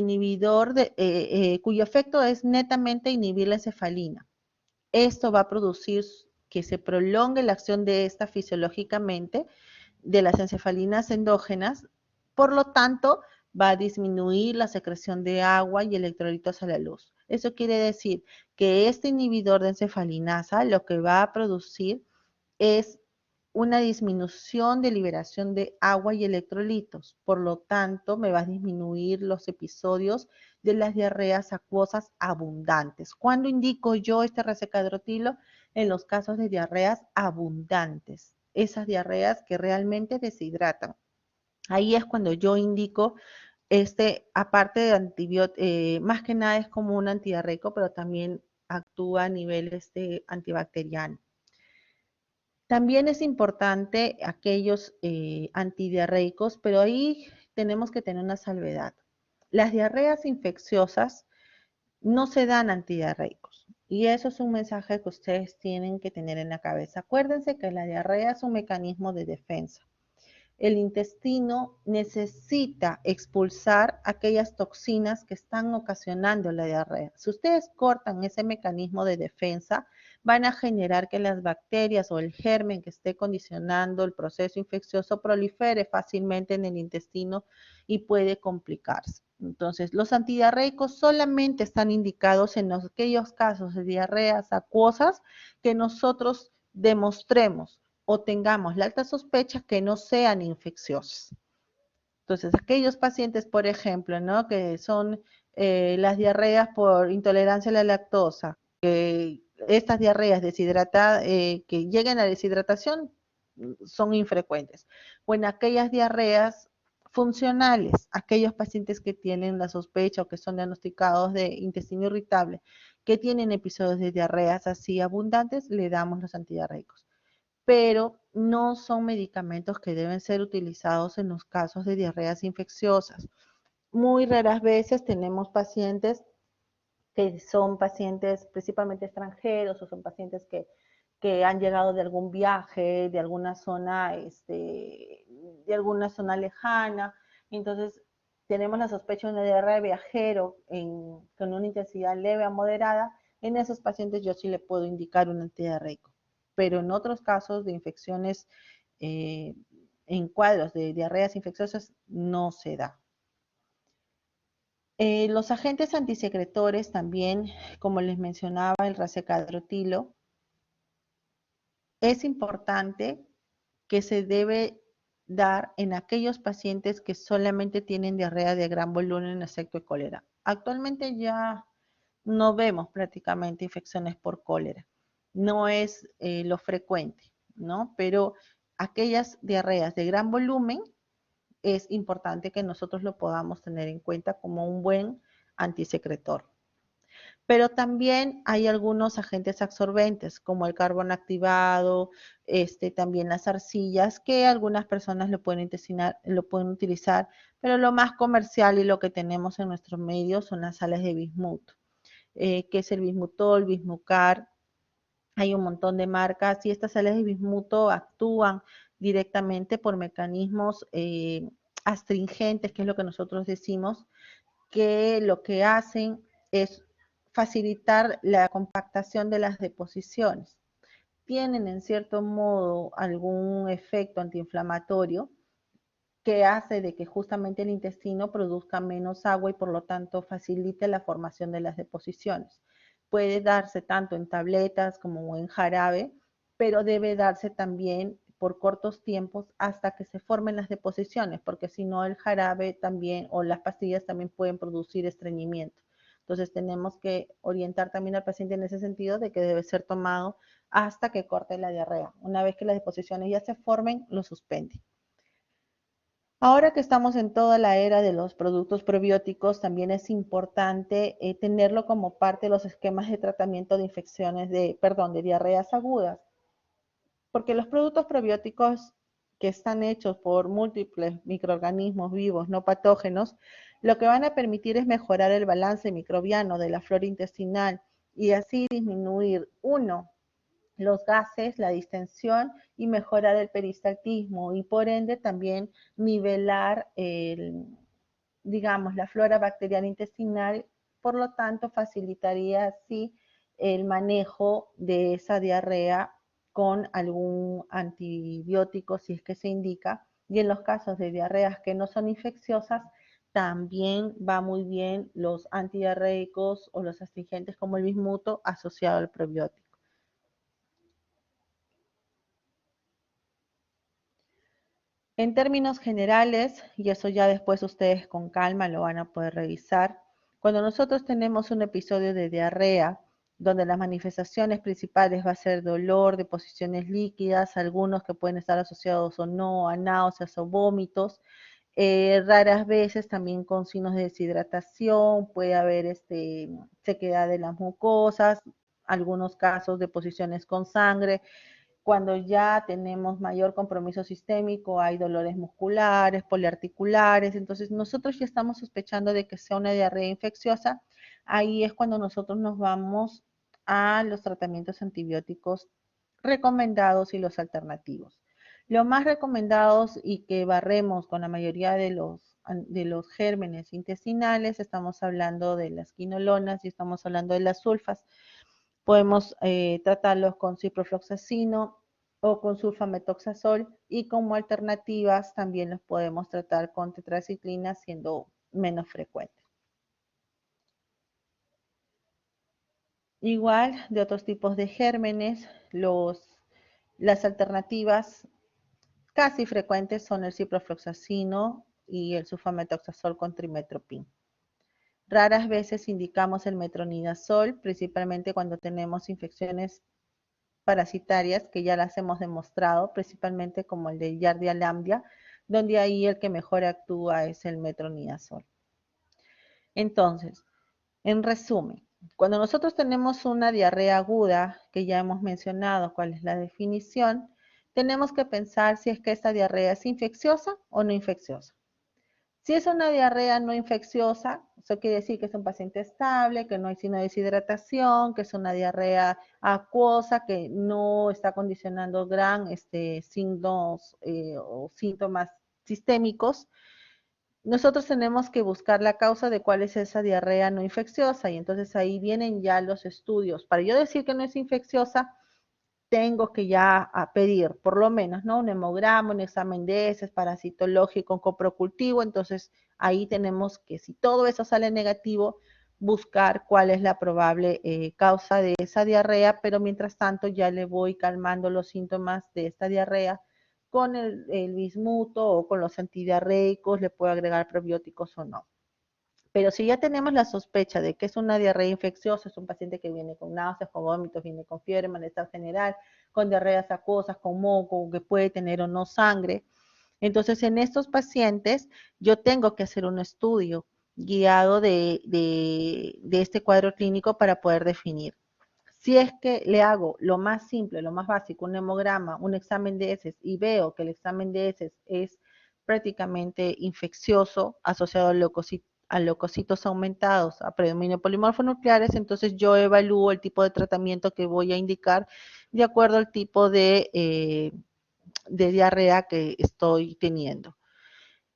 efecto es netamente inhibir la encefalina. Esto va a producir que se prolongue la acción de esta fisiológicamente de las encefalinas endógenas, por lo tanto, va a disminuir la secreción de agua y electrolitos a la luz. Eso quiere decir que este inhibidor de encefalinasa lo que va a producir es una disminución de liberación de agua y electrolitos. Por lo tanto, me va a disminuir los episodios de las diarreas acuosas abundantes. ¿Cuándo indico yo este resecadrotilo? En los casos de diarreas abundantes, esas diarreas que realmente deshidratan. Ahí es cuando yo indico aparte de antibiótico, más que nada es como un antidiarreico, pero también actúa a nivel antibacteriano. También es importante aquellos antidiarreicos, pero ahí tenemos que tener una salvedad. Las diarreas infecciosas no se dan antidiarreicos. Y eso es un mensaje que ustedes tienen que tener en la cabeza. Acuérdense que la diarrea es un mecanismo de defensa. El intestino necesita expulsar aquellas toxinas que están ocasionando la diarrea. Si ustedes cortan ese mecanismo de defensa, van a generar que las bacterias o el germen que esté condicionando el proceso infeccioso prolifere fácilmente en el intestino y puede complicarse. Entonces, los antidiarreicos solamente están indicados en aquellos casos de diarreas acuosas que nosotros demostremos o tengamos la alta sospecha que no sean infecciosas. Entonces, aquellos pacientes, por ejemplo, ¿no? Que son las diarreas por intolerancia a la lactosa, que estas diarreas deshidratadas, que lleguen a deshidratación, son infrecuentes. O en aquellas diarreas funcionales, aquellos pacientes que tienen la sospecha o que son diagnosticados de intestino irritable, que tienen episodios de diarreas así abundantes, le damos los antidiarreicos, pero no son medicamentos que deben ser utilizados en los casos de diarreas infecciosas. Muy raras veces tenemos pacientes que son pacientes principalmente extranjeros o son pacientes que han llegado de algún viaje, de alguna zona lejana. Entonces, tenemos la sospecha de una diarrea de viajero con una intensidad leve a moderada. En esos pacientes yo sí le puedo indicar un antidiarreico. Pero en otros casos de infecciones, eh, en cuadros de diarreas infecciosas, no se da. Los agentes antisecretores también, como les mencionaba, el racecatrotilo, es importante que se debe dar en aquellos pacientes que solamente tienen diarrea de gran volumen excepto de cólera. Actualmente ya no vemos prácticamente infecciones por cólera, no es lo frecuente, ¿no? Pero aquellas diarreas de gran volumen es importante que nosotros lo podamos tener en cuenta como un buen antisecretor. Pero también hay algunos agentes absorbentes, como el carbón activado, también las arcillas, que algunas personas lo pueden utilizar, pero lo más comercial y lo que tenemos en nuestros medios son las sales de bismuto, que es el bismutol, bismucar. Hay un montón de marcas y estas sales de bismuto actúan directamente por mecanismos astringentes, que es lo que nosotros decimos, que lo que hacen es facilitar la compactación de las deposiciones. Tienen en cierto modo algún efecto antiinflamatorio que hace de que justamente el intestino produzca menos agua y por lo tanto facilite la formación de las deposiciones. Puede darse tanto en tabletas como en jarabe, pero debe darse también por cortos tiempos hasta que se formen las deposiciones, porque si no el jarabe también o las pastillas también pueden producir estreñimiento. Entonces tenemos que orientar también al paciente en ese sentido de que debe ser tomado hasta que corte la diarrea. Una vez que las deposiciones ya se formen, lo suspende. Ahora que estamos en toda la era de los productos probióticos, también es importante tenerlo como parte de los esquemas de tratamiento de infecciones de diarreas agudas, porque los productos probióticos que están hechos por múltiples microorganismos vivos no patógenos, lo que van a permitir es mejorar el balance microbiano de la flora intestinal y así disminuir, uno, los gases, la distensión y mejorar el peristaltismo y por ende también nivelar digamos, la flora bacteriana intestinal, por lo tanto facilitaría así el manejo de esa diarrea con algún antibiótico si es que se indica y en los casos de diarreas que no son infecciosas también va muy bien los antidiarreicos o los astringentes como el bismuto asociado al probiótico. En términos generales, y eso ya después ustedes con calma lo van a poder revisar, cuando nosotros tenemos un episodio de diarrea, donde las manifestaciones principales va a ser dolor, deposiciones líquidas, algunos que pueden estar asociados o no a náuseas o vómitos, raras veces también con signos de deshidratación, puede haber sequedad de las mucosas, algunos casos de deposiciones con sangre, cuando ya tenemos mayor compromiso sistémico, hay dolores musculares, poliarticulares, entonces nosotros ya estamos sospechando de que sea una diarrea infecciosa, ahí es cuando nosotros nos vamos a los tratamientos antibióticos recomendados y los alternativos. Los más recomendados y que barremos con la mayoría de los gérmenes intestinales, estamos hablando de las quinolonas y estamos hablando de las sulfas. Podemos tratarlos con ciprofloxacino o con sulfametoxazol y como alternativas también los podemos tratar con tetraciclina siendo menos frecuentes. Igual de otros tipos de gérmenes, los Las alternativas casi frecuentes son el ciprofloxacino y el sulfamethoxazol con trimestoprim. Raras veces indicamos el metronidazol, principalmente cuando tenemos infecciones parasitarias, que ya las hemos demostrado, principalmente como el de Giardia lamblia, donde ahí el que mejor actúa es el metronidazol. Entonces, en resumen, cuando nosotros tenemos una diarrea aguda, que ya hemos mencionado cuál es la definición, tenemos que pensar si es que esta diarrea es infecciosa o no infecciosa. Si es una diarrea no infecciosa, eso quiere decir que es un paciente estable, que no hay signo de deshidratación, que es una diarrea acuosa, que no está condicionando gran signos o síntomas sistémicos. Nosotros tenemos que buscar la causa de cuál es esa diarrea no infecciosa y entonces ahí vienen ya los estudios. Para yo decir que no es infecciosa, tengo que ya a pedir por lo menos, ¿no? Un hemograma, un examen de heces, parasitológico, un coprocultivo, entonces ahí tenemos que si todo eso sale negativo, buscar cuál es la probable causa de esa diarrea, pero mientras tanto ya le voy calmando los síntomas de esta diarrea con el bismuto o con los antidiarreicos, le puedo agregar probióticos o no. Pero si ya tenemos la sospecha de que es una diarrea infecciosa, es un paciente que viene con náuseas, con vómitos, viene con fiebre, malestar general, con diarreas acuosas, con moco, que puede tener o no sangre. Entonces, en estos pacientes, yo tengo que hacer un estudio guiado de este cuadro clínico para poder definir. Si es que le hago lo más simple, lo más básico, un hemograma, un examen de heces y veo que el examen de heces es prácticamente infeccioso asociado a leucocitos aumentados, a predominio polimorfo nucleares, entonces yo evalúo el tipo de tratamiento que voy a indicar de acuerdo al tipo de diarrea que estoy teniendo.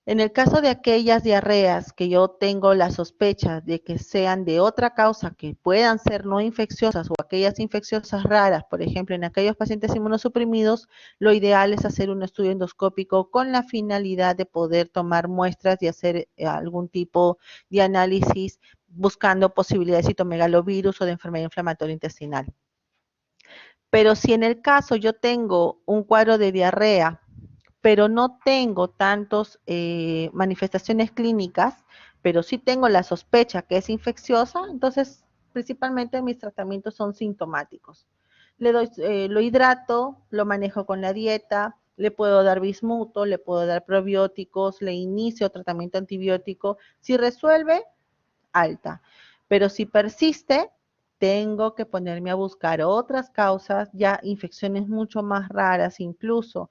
En el caso de aquellas diarreas que yo tengo la sospecha de que sean de otra causa, que puedan ser no infecciosas o aquellas infecciosas raras, por ejemplo, en aquellos pacientes inmunosuprimidos, lo ideal es hacer un estudio endoscópico con la finalidad de poder tomar muestras y hacer algún tipo de análisis buscando posibilidades de citomegalovirus o de enfermedad inflamatoria intestinal. Pero si en el caso yo tengo un cuadro de diarrea pero no tengo tantas manifestaciones clínicas, pero sí tengo la sospecha que es infecciosa, entonces principalmente mis tratamientos son sintomáticos. Lo hidrato, lo manejo con la dieta, le puedo dar bismuto, le puedo dar probióticos, le inicio tratamiento antibiótico. Si resuelve, alta. Pero si persiste, tengo que ponerme a buscar otras causas, ya infecciones mucho más raras, incluso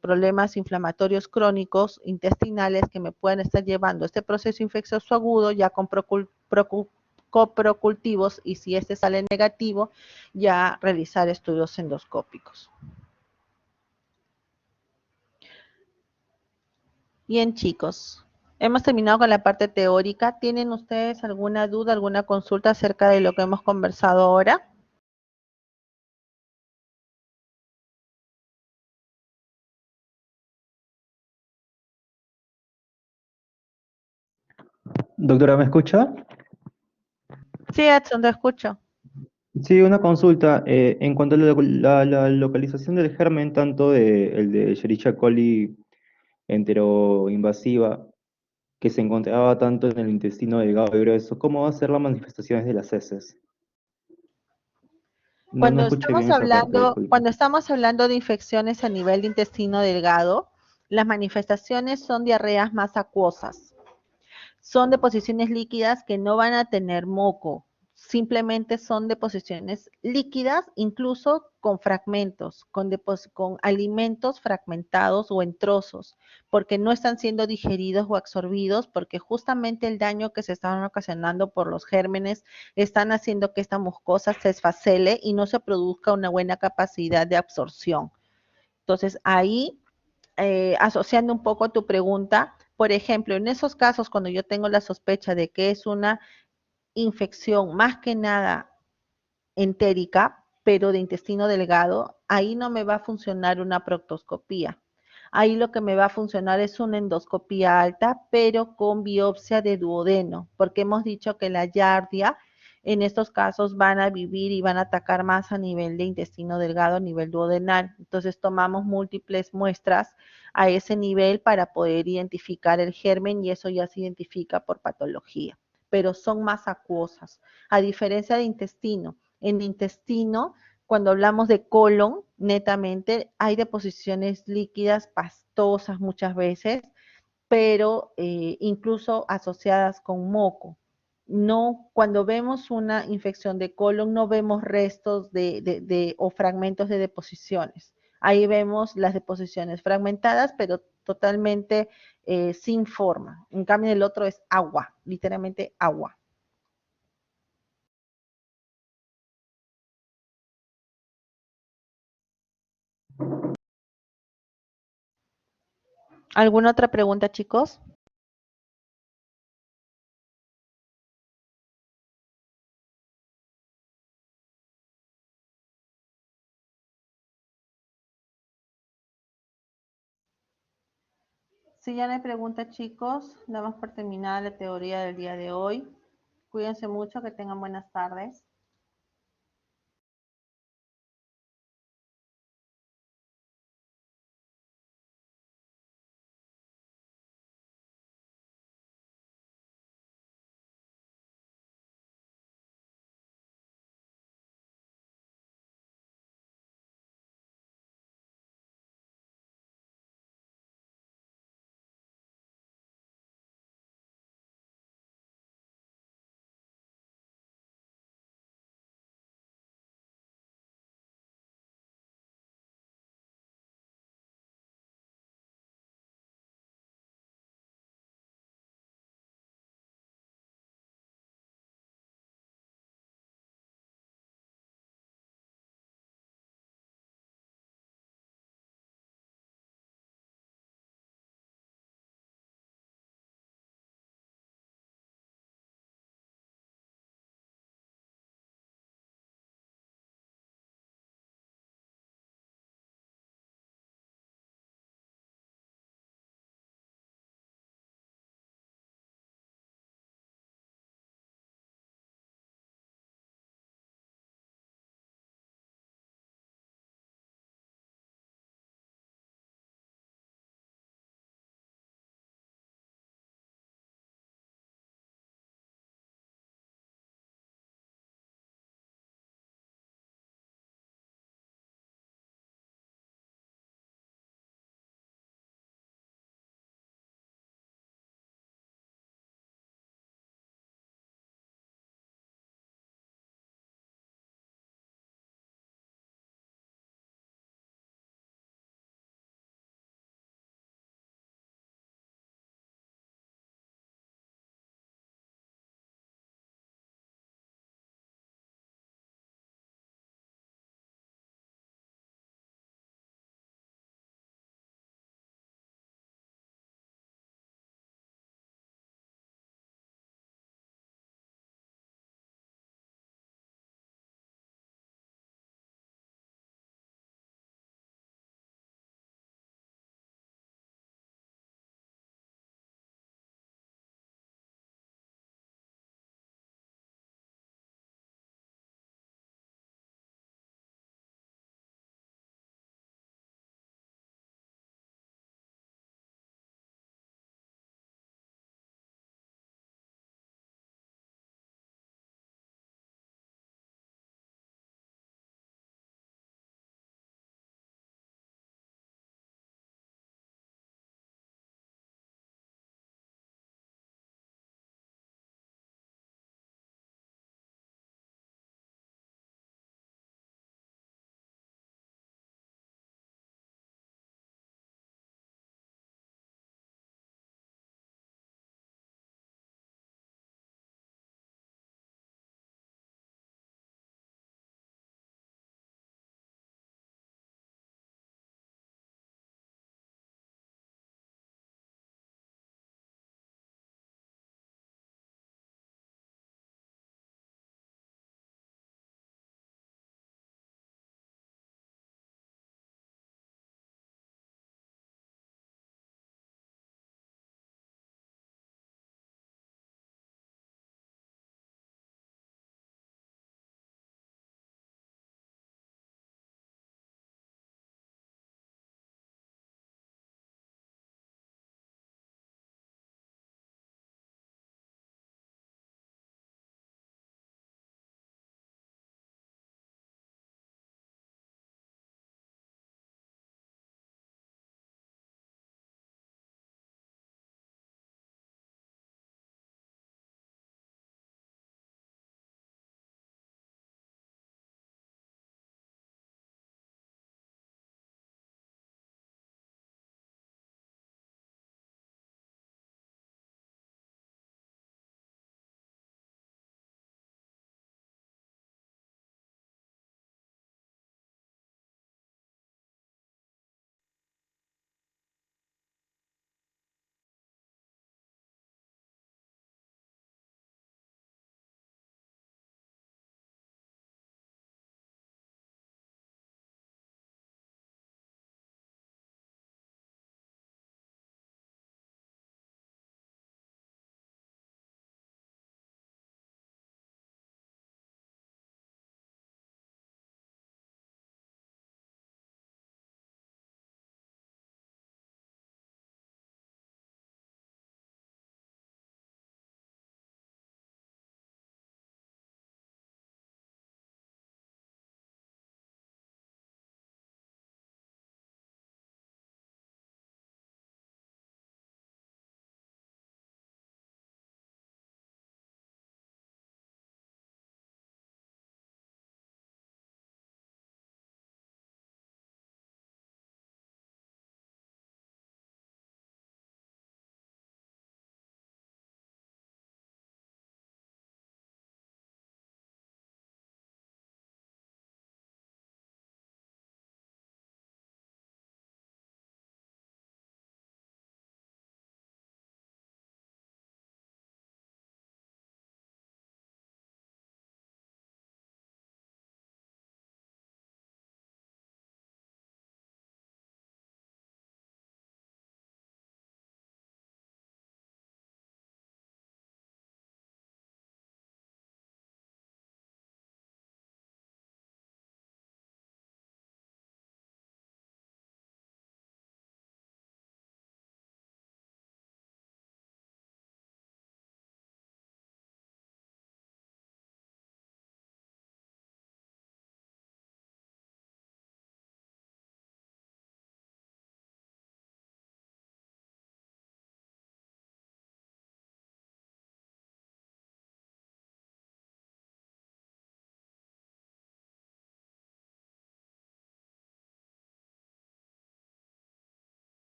problemas inflamatorios crónicos intestinales que me pueden estar llevando a este proceso infeccioso agudo ya con coprocultivos y si este sale negativo, ya realizar estudios endoscópicos. Bien, chicos, hemos terminado con la parte teórica. ¿Tienen ustedes alguna duda, alguna consulta acerca de lo que hemos conversado ahora? Doctora, ¿me escucha? Sí, Edson, te escucho. Sí, una consulta. En cuanto a la localización del germen, tanto el de Escherichia coli enteroinvasiva, que se encontraba tanto en el intestino delgado y grueso, ¿cómo va a ser las manifestaciones de las heces? No escuché bien esa parte, disculpe. Cuando estamos hablando de infecciones a nivel de intestino delgado, las manifestaciones son diarreas más acuosas. Son deposiciones líquidas que no van a tener moco, simplemente son deposiciones líquidas, incluso con fragmentos, con alimentos fragmentados o en trozos, porque no están siendo digeridos o absorbidos, porque justamente el daño que se están ocasionando por los gérmenes están haciendo que esta mucosa se esfacele y no se produzca una buena capacidad de absorción. Entonces, ahí asociando un poco a tu pregunta, por ejemplo, en esos casos cuando yo tengo la sospecha de que es una infección más que nada entérica, pero de intestino delgado, ahí no me va a funcionar una proctoscopía. Ahí lo que me va a funcionar es una endoscopía alta, pero con biopsia de duodeno, porque hemos dicho que la yardia En estos casos van a vivir y van a atacar más a nivel de intestino delgado, a nivel duodenal. Entonces tomamos múltiples muestras a ese nivel para poder identificar el germen y eso ya se identifica por patología, pero son más acuosas, a diferencia de intestino. En intestino, cuando hablamos de colon, netamente hay deposiciones líquidas pastosas muchas veces, pero incluso asociadas con moco. No, cuando vemos una infección de colon, no vemos restos o fragmentos de deposiciones. Ahí vemos las deposiciones fragmentadas, pero totalmente sin forma. En cambio, el otro es agua, literalmente agua. ¿Alguna otra pregunta, chicos? Si ya no hay preguntas, chicos, damos por terminada la teoría del día de hoy. Cuídense mucho, que tengan buenas tardes.